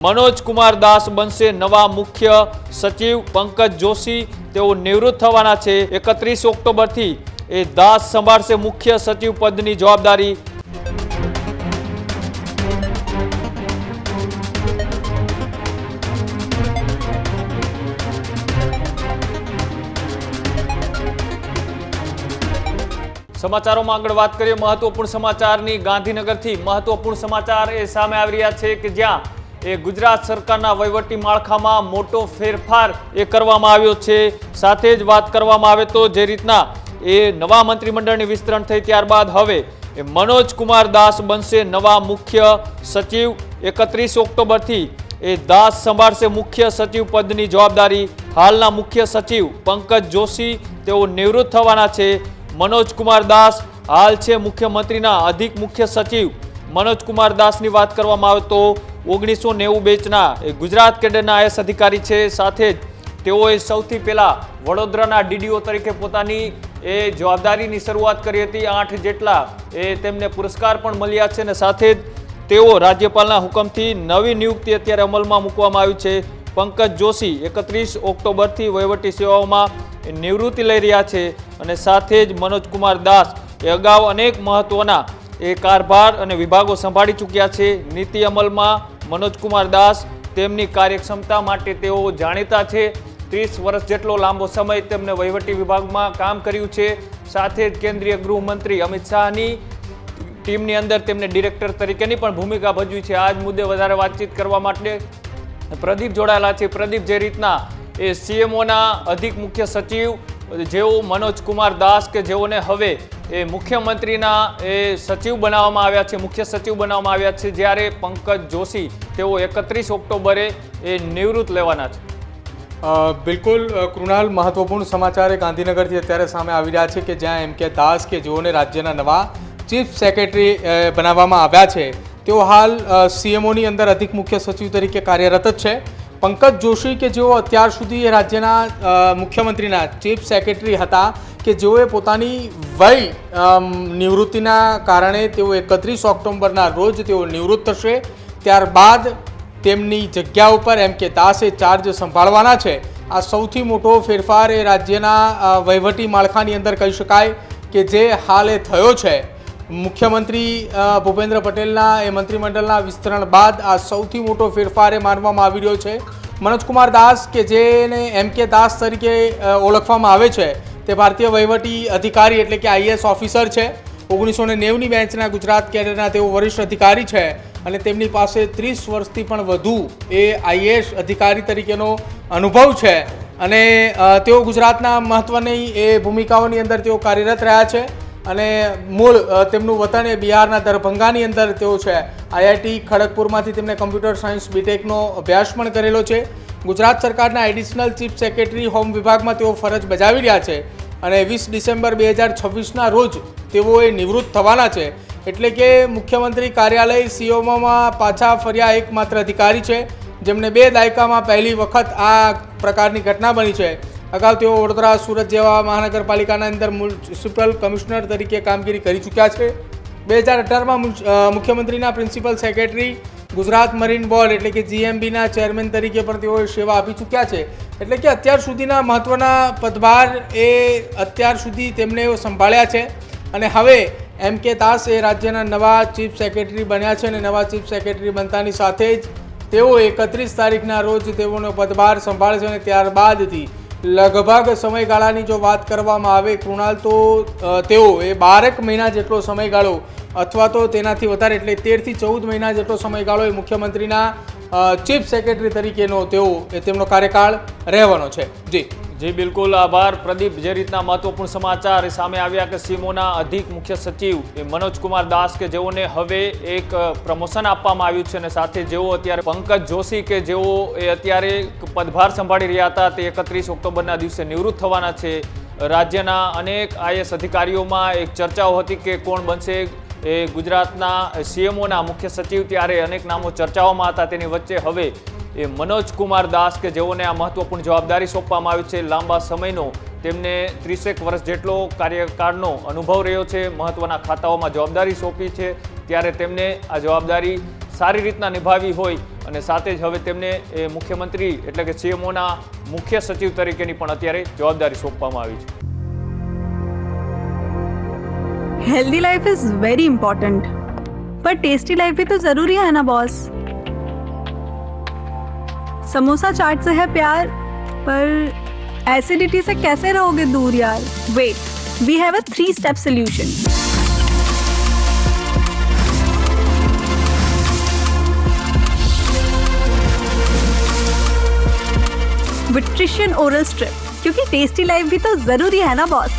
मनोज कुमार दास बनशे नवा मुख्य सचिव। पंकज जोशी तेओ निवृत्त थवाना छे। 31 ऑक्टोबर थी ए दास संभाळशे मुख्य सचिव पदनी जवाबदारी। समाचारों में आगळ वात करीए महत्वपूर्ण समाचारनी। गांधीनगरथी महत्वपूर्ण समाचार ए सामे आवी रह्या छे के ज्यां गुजरात सरकारना वहीवटी माळखामां मोटो फेरफार करवामां आव्यो छे। साथे ज वात करवामां आवे तो जे रीतना नवा मंत्रीमंडळनी विस्तरण थई त्यारबाद हवे मनोज कुमार दास बनशे नवा मुख्य सचिव। 31 ऑक्टोबर थी दास संभाळशे मुख्य सचिव पदनी जवाबदारी। हालना मुख्य सचिव पंकज जोशी तेओ निवृत्त थवाना छे। मनोज कुमार दास हाल छे मुख्यमंत्रीना अधिक मुख्य सचिव। मनोज कुमार दासनी वात करवामां आवे तो 1990 बेचना गुजरात केडરના આઈએસ અધિકારી છે। સાથે જ તેઓએ સૌથી પહેલા વડોદરાના ડીડીઓ તરીકે પોતાની જવાબદારીની શરૂઆત કરી હતી। 8 જેટલા તેમને પુરસ્કાર પણ મળ્યા છે અને સાથે જ તેઓ રાજ્યપાલના હુકમથી નવી નિયુક્તિ અત્યારે અમલમાં મૂકવામાં આવી છે। પંકજ જોશી 31 ઓક્ટોબરથી વહીવટી સેવાઓમાં નિવૃત્તિ લઈ રહ્યા છે અને સાથે જ मनोज कुमार दास અગાઉ અનેક મહત્વના कारभार और विभागों संभाળી चूक्या है। नीति अमल में मनोज कुमार दास तेमनी कार्यक्षमता माटे तेओ जाणीता है। 30 वर्ष जेटलो लांबो समय तेमने वहीवटी विभाग में काम कर्युं छे। साथे ज केंद्रीय गृहमंत्री अमित शाहनी टीमनी अंदर तेमने डिरेक्टर तरीकेनी पण भूमिका भजवी है। आज मुद्दे वधारे वातचीत करवा माटे प्रदीप जोड़ाયેલા છે। प्रदीप जे रीतना सीएमओना अधिक मुख्य सचिव जेओ मनोज कुमार दास के जेओने हवे मुख्यमंत्रीना सचिव बनाववामां आव्या छे, मुख्य सचिव बनाववामां आव्या छे, ज्यारे पंकज जोशी तेओ 31 ऑक्टोबरे निवृत्त लेवाना छे। बिल्कुल कृणाल, महत्वपूर्ण समाचार गांधीनगर थी अत्यारे सामे आवी रह्या छे के ज्यां एम.के. दास के जेओने राज्यना नवा चीफ सेक्रेटरी बनाववामां आव्या छे तेओ हाल सीएमओनी अंदर अधिक मुख्य सचिव तरीके कार्यरत छे। पंकज जोशी के जो अत्यार सुधी राज्यना मुख्यमंत्रीना चीफ सेक्रेटरी हता के जेओए पोतानी वय निवृत्तिना कारणे तेओ 31 ऑक्टोबरना रोज तेओ निवृत्त थशे। त्यारबाद तेमनी जग्या उपर एम.के. दासे चार्ज संभाळवाना छे। आ सौथी मोटो फेरफार ए राज्यना वहीवटी माळखानी अंदर कही शकाय के जे हाल थयो छे। मुख्यमंत्री भूपेन्द्र पटेलना मंत्रीमंडलना विस्तरण बाद आ सौथी मोटो फेरफार मानवामां आवी रह्यो छे। मनोज कुमार दास के जेने एम.के. दास तरीके ओळखवामां आवे छे ते भारतीय वहीवटी अधिकारी एटले के आईएएस ऑफिसर छे। 1990 बेंचना गुजरात केडરના તેઓ વરિષ્ઠ અધિકારી છે અને તેમની પાસે 30 વર્ષથી પણ વધુ આઈએએસ અધિકારી તરીકેનો અનુભવ છે અને તેઓ ગુજરાતના મહત્વની ભૂમિકાઓની અંદર તેઓ કાર્યરત રહ્યા છે અને મૂળ તેમનું વતન એ બિહારના દરભંગાની અંદર તેઓ છે। આઈઆઈટી ખડગપુરમાંથી તેમણે કમ્પ્યુટર સાયન્સ બીટેકનો અભ્યાસ પણ કરેલો છે। ગુજરાત સરકારના એડિશનલ ચીફ સેક્રેટરી હોમ વિભાગમાં તેઓ ફરજ બજાવી રહ્યા છે અને 20 ડિસેમ્બર 2026ના રોજ તેઓએ નિવૃત્ત થવાના છે। એટલે કે મુખ્યમંત્રી કાર્યાલય સીઓમાં પાછા ફર્યા એકમાત્ર અધિકારી છે જેમને 2 દાયકામાં પહેલી વખત આ પ્રકારની ઘટના બની છે। अगाऊ तेओ वडोदरा सूरत जेवा महानगरपालिकाना अंदर म्युनिसिपल कमिश्नर तरीके कामगीरी करी चूक्या छे। 2018 में मुख्यमंत्रीना principal secretary Gujarat marine board एटले के जीएमबीना चेरमेन तरीके पर तेओ सेवा आपी चूक्या छे। एटले के अत्यार सुधीना महत्वना पदभार अत्यार सुधी तेमणे संभाळ्या छे अने हवे एम.के. दास राज्यना नवा चीफ सेक्रेटरी बन्या छे अने नवा चीफ सेक्रेटरी बनतानी साथे ज तेओ 31 तारीखना रोज तेओनो पदभार संभाळशे अने त्यारबादथी लगभग समयगाळानी जो बात करवामां आवे कृणाल तो तेओ 12 महीना जेटलो समयगाळो अथवा तो तेनाथी वधारे एटले 13 થી 14 महीना जेटलो समयगाळो ए मुख्यमंत्रीना चीफ सेक्रेटरी तरीकेनो तेओ तेमनो कार्यकाळ रहेવાનો છે। जी बिल्कुल आभार प्रदीप। जे रीतना महत्वपूर्ण समाचार सामे आव्या के सीएमओना अधिक मुख्य सचिव मनोज कुमार दास के जेओने हवे एक प्रमोशन आपवामां आव्युं छे अने साथे जेओ अत्यारे पंकज जोशी के जेओ अत्यारे पदभार संभाળી રહ્યા હતા તે 31 ઓક્ટોબરના દિવસે નિવૃત્ત થવાના છે। રાજ્યના અનેક આઈએએસ અધિકારીઓમાં એક ચર્ચાઓ હતી કે કોણ બનશે ગુજરાતના सीएमओना मुख्य सचिव, ત્યારે અનેક નામો ચર્ચાઓમાં હતા। તેની વચ્ચે હવે मनोज कुमार दास के जेओने आ महत्वपूर्ण जवाबदारी सोंपवामां आवी छे। लांबा समयनो तेमने 30 वर्ष जेटलो कार्यकाळनो अनुभव रह्यो छे, महत्वना खाताओमां जवाबदारी सोंपी छे, त्यारे तेमने आ जवाबदारी સારી રીતના નિભાવી હોય અને સાથે જ હવે તેમને એ મુખ્યમંત્રી એટલે કે CMOના મુખ્ય સચિવ તરીકેની પણ અત્યારે જવાબદારી સોંપવામાં આવી છે. Healthy life is very important पर टेस्टी लाइफ भी तो जरूरी है ना बॉस. समोसा चाट से है प्यार पर एसिडिटी से कैसे रहोगे दूर यार. Wait, we have a 3-step solution. विट्रिशियन ओरल स्ट्रिप, क्योंकि टेस्टी लाइफ भी तो जरूरी है ना बॉस.